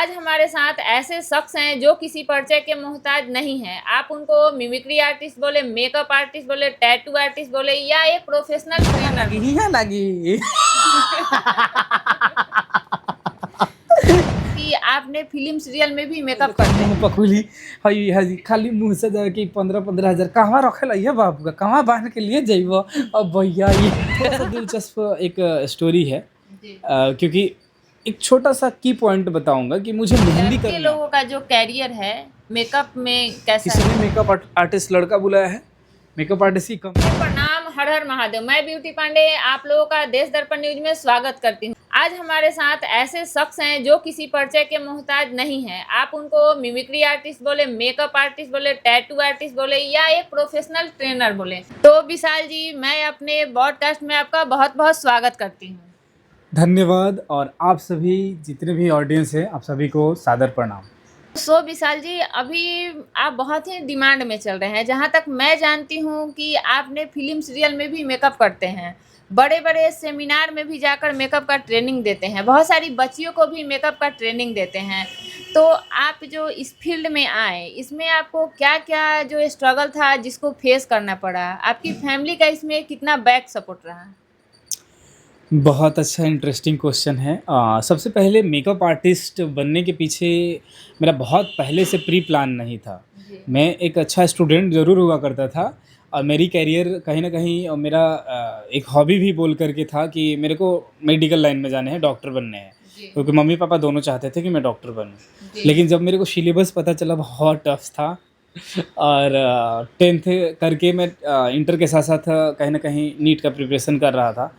आज हमारे साथ ऐसे शख्स हैं जो किसी परिचय के मोहताज नहीं हैं। आप उनको मिमिक्री आर्टिस्ट बोले, मेकअप आर्टिस्ट बोले, टैटू आर्टिस्ट बोले या एक प्रोफेशनल ट्रेनर बोले। हिया लगी कि आपने फिल्म सीरियल में भी मेकअप करते हैं। पकुली हई हई खाली मुंह से जाए कि 15-15 हजार कहवा रखे ये बाबू का कहवा बांध के लिए जाइब। अब भैया ये थोड़ा सा दिलचस्प एक स्टोरी है क्योंकि एक छोटा सा की पॉइंट बताऊंगा कि मुझे मेहंदी लड़के करना। लोगों का जो कैरियर है मेकअप में कैसा किसी है? ने मेकअप आर्टिस्ट लड़का बुलाया है, मेकअप आर्टिस्ट की कम। प्रणाम, हर हर महादेव। मैं ब्यूटी पांडे आप लोगों का देश दर्पण न्यूज में स्वागत करती हूँ। आज हमारे साथ ऐसे शख्स हैं जो किसी परिचय के मोहताज नहीं हैं। आप उनको मिमिक्री आर्टिस्ट बोले, मेकअप आर्टिस्ट बोले, टैटू आर्टिस्ट बोले या एक प्रोफेशनल ट्रेनर बोले। तो विशाल जी, मैं अपने पॉडकास्ट में आपका बहुत बहुत स्वागत करती हूँ। धन्यवाद। और आप सभी जितने भी ऑडियंस हैं आप सभी को सादर प्रणाम। विशाल जी, अभी आप बहुत ही डिमांड में चल रहे हैं। जहाँ तक मैं जानती हूँ कि आपने फिल्म सीरियल में भी मेकअप करते हैं, बड़े बड़े सेमिनार में भी जाकर मेकअप का ट्रेनिंग देते हैं, बहुत सारी बच्चियों को भी मेकअप का ट्रेनिंग देते हैं। तो आप जो इस फील्ड में आए, इसमें आपको क्या क्या जो स्ट्रगल था जिसको फेस करना पड़ा, आपकी फैमिली का इसमें कितना बैक सपोर्ट रहा? बहुत अच्छा इंटरेस्टिंग क्वेश्चन है। सबसे पहले मेकअप आर्टिस्ट बनने के पीछे मेरा बहुत पहले से प्री प्लान नहीं था। मैं एक अच्छा स्टूडेंट ज़रूर हुआ करता था और मेरी कैरियर कहीं ना कहीं और मेरा एक हॉबी भी बोल करके था कि मेरे को मेडिकल लाइन में जाने हैं, डॉक्टर बनने हैं, क्योंकि मम्मी पापा दोनों चाहते थे कि मैं डॉक्टर बनूं। लेकिन जब मेरे को सिलेबस पता चला बहुत टफ था और 10th करके मैं इंटर के साथ साथ कहीं ना कहीं नीट का प्रिपरेशन कर रहा था।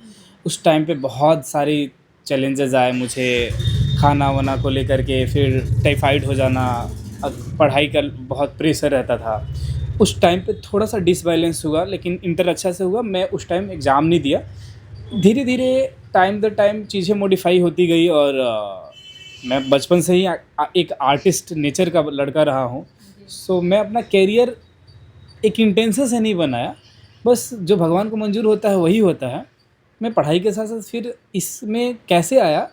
उस टाइम पे बहुत सारी चैलेंजेस आए मुझे, खाना वाना को लेकर के, फिर टाइफाइड हो जाना, पढ़ाई का बहुत प्रेशर रहता था। उस टाइम पे थोड़ा सा डिसबैलेंस हुआ, लेकिन इंटर अच्छा से हुआ। मैं उस टाइम एग्ज़ाम नहीं दिया। धीरे धीरे टाइम द टाइम चीज़ें मॉडिफाई होती गई और मैं बचपन से ही एक आर्टिस्ट नेचर का लड़का रहा हूँ। सो मैं अपना कैरियर एक इंटेंशन से नहीं बनाया, बस जो भगवान को मंजूर होता है वही होता है। मैं पढ़ाई के साथ साथ फिर इसमें कैसे आया,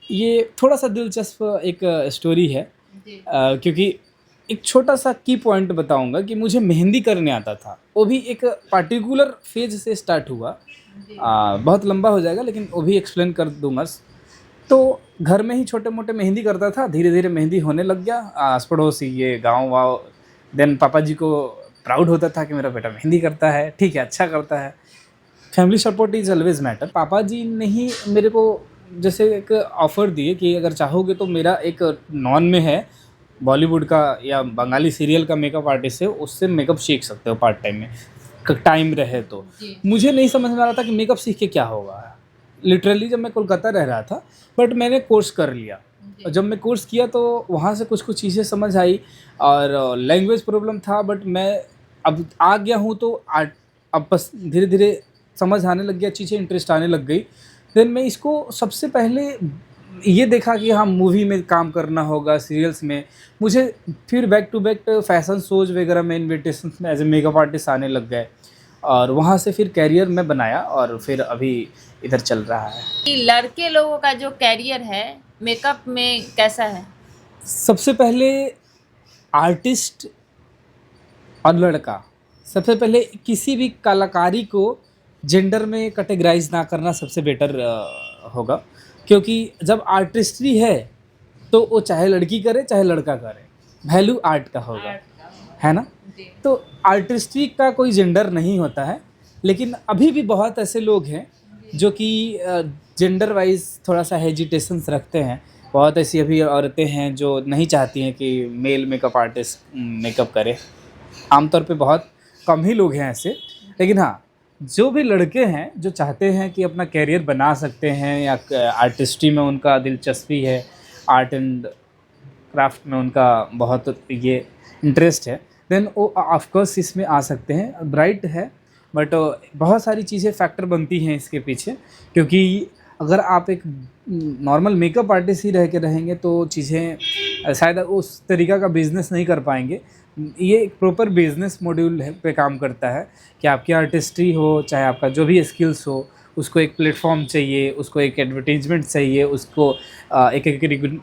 ये थोड़ा सा दिलचस्प एक स्टोरी है क्योंकि एक छोटा सा की पॉइंट बताऊंगा कि मुझे मेहंदी करने आता था। वो भी एक पार्टिकुलर फेज से स्टार्ट हुआ। बहुत लंबा हो जाएगा लेकिन वो भी एक्सप्लेन कर दूंगा। तो घर में ही छोटे मोटे मेहंदी करता था, धीरे धीरे मेहंदी होने लग गया। आस पड़ोस ये गाँव वाँव, देन पापा जी को प्राउड होता था कि मेरा बेटा मेहंदी करता है, ठीक है, अच्छा करता है। Family support is always matter. पापा जी ने ही मेरे को जैसे एक ऑफ़र दिए कि अगर चाहोगे तो मेरा एक नॉन में है, बॉलीवुड का या बंगाली सीरियल का मेकअप आर्टिस्ट है, उससे मेकअप सीख सकते हो पार्ट टाइम में, टाइम रहे तो। मुझे नहीं समझ में आ रहा था कि मेकअप सीख के क्या होगा। लिटरली जब मैं कोलकाता रह रहा था, बट मैंने कोर्स कर लिया। और जब मैं कोर्स किया तो वहाँ से कुछ कुछ चीज़ें समझ आई और लैंग्वेज प्रॉब्लम था, बट मैं अब आ गया हूँ तो अब बस धीरे धीरे समझ आने लग गया, चीज़ें इंटरेस्ट आने लग गई। देन मैं इसको सबसे पहले ये देखा कि हाँ, मूवी में काम करना होगा, सीरियल्स में। मुझे फिर back to back fashion shows वगैरह में इन्विटेशन में एज ए मेकअप आर्टिस्ट आने लग गए और वहाँ से फिर कैरियर में बनाया और फिर अभी इधर चल रहा है। कि लड़के लोगों का जो कैरियर है मेकअप में कैसा है? सबसे पहले आर्टिस्ट और लड़का, सबसे पहले किसी भी कलाकारी को जेंडर में कैटेगराइज ना करना सबसे बेटर होगा, क्योंकि जब आर्टिस्ट्री है तो वो चाहे लड़की करे चाहे लड़का करे, वैल्यू आर्ट का होगा, है ना। तो आर्टिस्ट्री का कोई जेंडर नहीं होता है, लेकिन अभी भी बहुत ऐसे लोग हैं जो कि जेंडर वाइज थोड़ा सा हेजिटेशंस रखते हैं। बहुत ऐसी अभी औरतें हैं जो नहीं चाहती हैं कि मेल मेकअप आर्टिस्ट मेकअप करे। आमतौर पे बहुत कम ही लोग हैं ऐसे, लेकिन हाँ, जो भी लड़के हैं जो चाहते हैं कि अपना कैरियर बना सकते हैं या आर्टिस्ट्री में उनका दिलचस्पी है, आर्ट एंड क्राफ्ट में उनका बहुत ये इंटरेस्ट है, देन वो ऑफकोर्स इसमें आ सकते हैं। ब्राइट है, बट बहुत सारी चीज़ें फैक्टर बनती हैं इसके पीछे, क्योंकि अगर आप एक नॉर्मल मेकअप आर्टिस्ट ही रह के रहेंगे तो चीज़ें शायद उस तरीक़ा का बिज़नेस नहीं कर पाएंगे। ये एक प्रॉपर बिज़नेस मॉड्यूल पे काम करता है कि आपकी आर्टिस्ट्री हो चाहे आपका जो भी स्किल्स हो, उसको एक प्लेटफॉर्म चाहिए, उसको एक एडवर्टीजमेंट चाहिए, उसको एक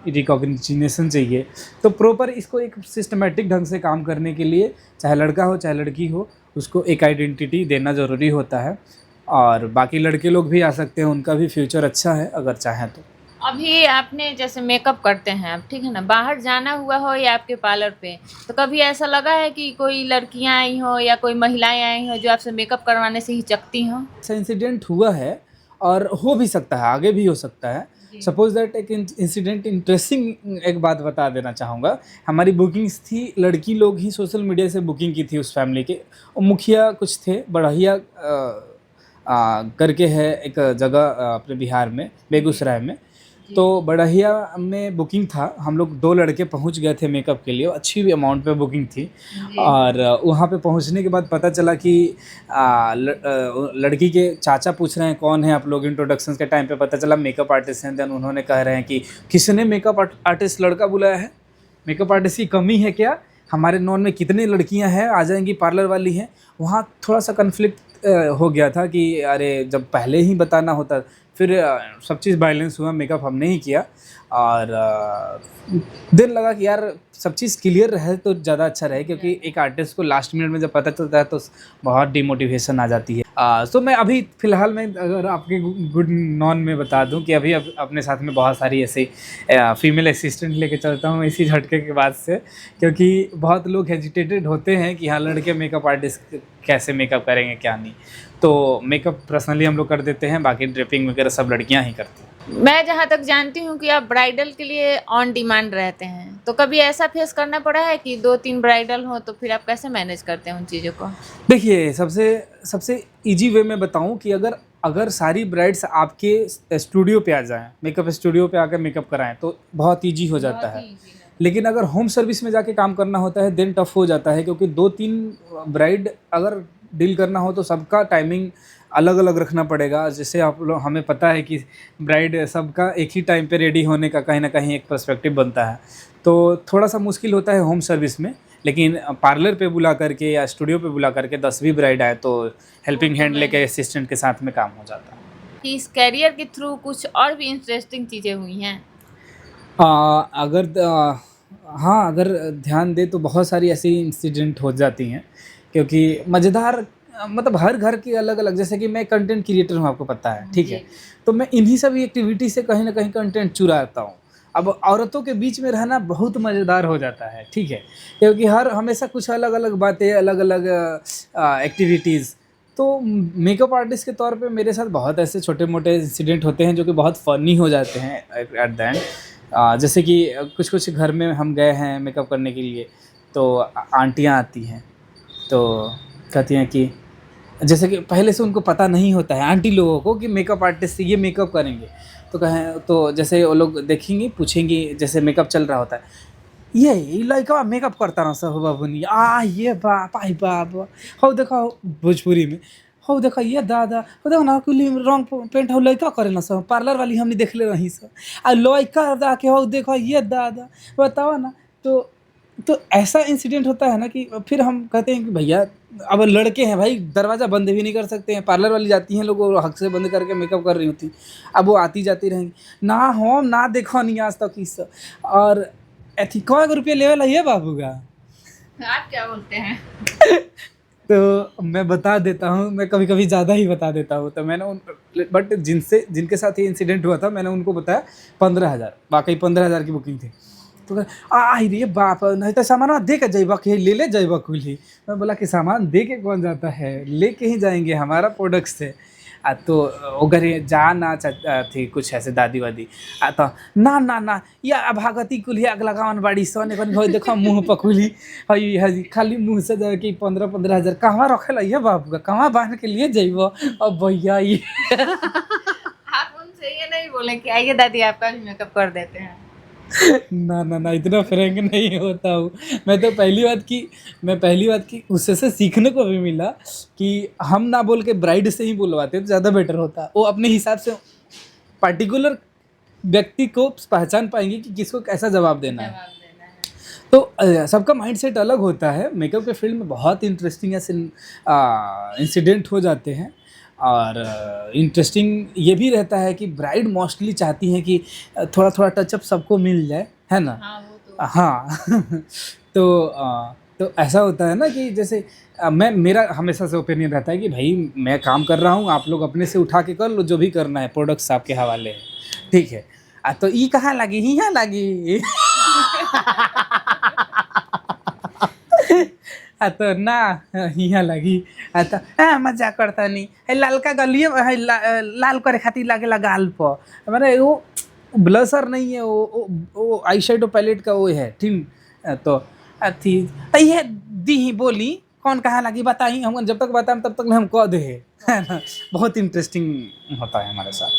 रिकॉग्निशन चाहिए। तो प्रॉपर इसको एक सिस्टमेटिक ढंग से काम करने के लिए, चाहे लड़का हो चाहे लड़की हो, उसको एक आइडेंटिटी देना ज़रूरी होता है। और बाकी लड़के लोग भी आ सकते हैं, उनका भी फ्यूचर अच्छा है अगर चाहें तो। अभी आपने जैसे मेकअप करते हैं आप, ठीक है ना, बाहर जाना हुआ हो या आपके पार्लर पे, तो कभी ऐसा लगा है कि कोई लड़कियां आई हो या कोई महिलाएं आई हो जो आपसे मेकअप करवाने से हिचकती हो? ऐसा इंसिडेंट हुआ है और हो भी सकता है, आगे भी हो सकता है। जी। सपोज दैट एक इंसिडेंट इंटरेस्टिंग एक बात बता देना चाहूँगा। हमारी बुकिंग्स थी, लड़की लोग ही सोशल मीडिया से बुकिंग की थी उस फैमिली के। और मुखिया कुछ थे, बढ़िया करके है एक जगह अपने बिहार में, बेगूसराय में। तो बड़हिया में बुकिंग था, हम लोग 2 लड़के पहुंच गए थे मेकअप के लिए, अच्छी भी अमाउंट पे बुकिंग थी। जी। और वहाँ पे पहुंचने के बाद पता चला कि लड़की के चाचा पूछ रहे हैं कौन है आप लोग। इंट्रोडक्शन के टाइम पे पता चला मेकअप आर्टिस्ट हैं। देन उन्होंने कह रहे हैं कि किसने मेकअप आर्टिस्ट लड़का बुलाया है, मेकअप आर्टिस्ट की कमी है क्या, हमारे नॉन में कितने लड़कियां हैं, आ जाएंगी, पार्लर वाली हैं। वहाँ थोड़ा सा कन्फ्लिक्ट हो गया था कि अरे जब पहले ही बताना होता। फिर सब चीज़ बैलेंस हुआ, मेकअप हमने ही किया। और दिन लगा कि यार सब चीज़ क्लियर रहे तो ज़्यादा अच्छा रहे, क्योंकि एक आर्टिस्ट को लास्ट मिनट में जब पता चलता है तो बहुत डिमोटिवेशन आ जाती है। सो मैं अभी फ़िलहाल में अगर आपके गुड नॉन में बता दूं कि अभी अपने साथ में बहुत सारी ऐसी फीमेल असिस्टेंट लेके चलता हूं इसी झटके के बाद से, क्योंकि बहुत लोग हेजिटेटेड होते हैं कि हाँ लड़के मेकअप आर्टिस्ट कैसे मेकअप करेंगे क्या नहीं। तो मेकअप पर्सनली हम लोग कर देते हैं, बाकी ड्रेपिंग वगैरह सब लड़कियां ही करती हैं। मैं जहाँ तक जानती हूँ कि आप ब्राइडल के लिए ऑन डिमांड रहते हैं, तो कभी ऐसा फेस करना पड़ा है कि 2-3 ब्राइडल हो, तो फिर आप कैसे मैनेज करते हैं उन चीज़ों को? देखिए सबसे इजी वे में बताऊं कि अगर सारी ब्राइड्स आपके स्टूडियो पे आ जाएं, मेकअप स्टूडियो पे आकर मेकअप कराएं तो बहुत इजी हो जाता है। लेकिन अगर होम सर्विस में जाके काम करना होता है देन टफ हो जाता है, क्योंकि 2-3 ब्राइड अगर डील करना हो तो सबका टाइमिंग अलग अलग रखना पड़ेगा। जैसे आप लोग, हमें पता है कि ब्राइड सबका एक ही टाइम पे रेडी होने का कहीं ना कहीं एक पर्सपेक्टिव बनता है, तो थोड़ा सा मुश्किल होता है होम सर्विस में। लेकिन पार्लर पे बुला करके या स्टूडियो पे बुला करके 10 भी ब्राइड आए तो हेल्पिंग हैंड लेके असिस्टेंट के साथ में काम हो जाता है। कि इस करियर के थ्रू कुछ और भी इंटरेस्टिंग चीज़ें हुई हैं? अगर हाँ, अगर ध्यान दे तो बहुत सारी ऐसी इंसिडेंट हो जाती हैं, क्योंकि मज़ेदार मतलब हर घर की अलग अलग। जैसे कि मैं कंटेंट क्रिएटर हूँ, आपको पता है, ठीक है। तो मैं इन्हीं सभी एक्टिविटी से कहीं ना कहीं कंटेंट चुराता हूँ। अब औरतों के बीच में रहना बहुत मज़ेदार हो जाता है, ठीक है, क्योंकि हर हमेशा कुछ अलग अलग बातें, अलग अलग एक्टिविटीज़। तो मेकअप आर्टिस्ट के तौर पे मेरे साथ बहुत ऐसे छोटे मोटे इंसिडेंट होते हैं जो कि बहुत फ़नी हो जाते हैं एट द एंड। जैसे कि कुछ घर में हम गए हैं मेकअप करने के लिए, तो आंटियाँ आती हैं तो कहती हैं कि जैसे कि पहले से उनको पता नहीं होता है आंटी लोगों को कि मेकअप आर्टिस्ट से ये मेकअप करेंगे। तो कहें तो जैसे वो लोग देखेंगी, पूछेंगी, जैसे मेकअप चल रहा होता है, ये लड़का मेकअप करता रहा सब बाबूनी, ये बाप आई बाप, हो देखो भोजपुरी में, हो देखो ये दादा, हो देखो ना कुली रंग पेंट हो लड़का करे ना सब, पार्लर वाली हमने देख ले रही सब, आ लड़का जाके हो देखो ये दादा, बताओ ना। तो ऐसा इंसिडेंट होता है ना कि फिर हम कहते हैं कि भैया अब लड़के हैं भाई, दरवाज़ा बंद भी नहीं कर सकते हैं। पार्लर वाली जाती हैं, लोग हक से बंद करके मेकअप कर रही होती, अब वो आती जाती रहेंगी ना, हम ना देखो नहीं आज तक इस। और अथी कौ रुपये लेवल है ये बाबू का, आप क्या बोलते हैं? तो मैं बता देता हूँ, मैं कभी कभी ज़्यादा ही बता देता हूँ। तो मैंने बट जिनके साथ ये इंसिडेंट हुआ था मैंने उनको बताया 15,000, वाकई 15,000 की बुकिंग थी। तो आई रे बाप, नहीं तो सामान दे के जाइबा के ले जाइबा कुली। मैं बोला कि सामान दे के कौन जाता है, ले के ही जाएंगे, हमारा प्रोडक्ट से। तो वो घरे जा ना थी कुछ ऐसे दादी वादी, तो ना या भागती कुली आग लगावन बाड़ी सन देखो मुँह पकुली हई खाली मुँह से जाए कि 15,000 कहाँ रखेला ये बाबू का, कहाँ बांध के लिए जाइब। अब भैया ये आप उनसे ये नहीं बोले कि आइए दादी आपका भी मेकअप कर देते हैं? ना इतना फ्रैंक नहीं होता हूँ मैं। तो पहली बात की उससे से सीखने को भी मिला कि हम ना बोल के ब्राइड से ही बुलवाते तो ज़्यादा बेटर होता। वो अपने हिसाब से पर्टिकुलर व्यक्ति को पहचान पाएंगे कि किसको कैसा जवाब देना है। तो सबका माइंडसेट अलग होता है। मेकअप के फील्ड में बहुत इंटरेस्टिंग ऐसे इंसिडेंट हो जाते हैं। और इंटरेस्टिंग ये भी रहता है कि ब्राइड मोस्टली चाहती हैं कि थोड़ा थोड़ा टचअप सबको मिल जाए, है ना? हाँ वो तो हाँ तो ऐसा होता है ना कि जैसे मेरा हमेशा से ओपिनियन रहता है कि भाई मैं काम कर रहा हूँ, आप लोग अपने से उठा के कर लो जो भी करना है, प्रोडक्ट्स आपके हवाले हैं, ठीक है। तो ई कहाँ लगी, हियाँ लगी। तो ना हियाँ लगी। तो मजाक करता नहीं है, लालका गलिए है, लाल करे खातिर लागेला गाल पर, मैंने वो ब्लशर नहीं है, वो आई शेडो पैलेट का वो है, ठीक। तो अथी ये दी ही बोली कौन कहाँ लगी बताई, हम जब तक बताएं तब तक हम कह दे, है ना। बहुत इंटरेस्टिंग होता है हमारे साथ।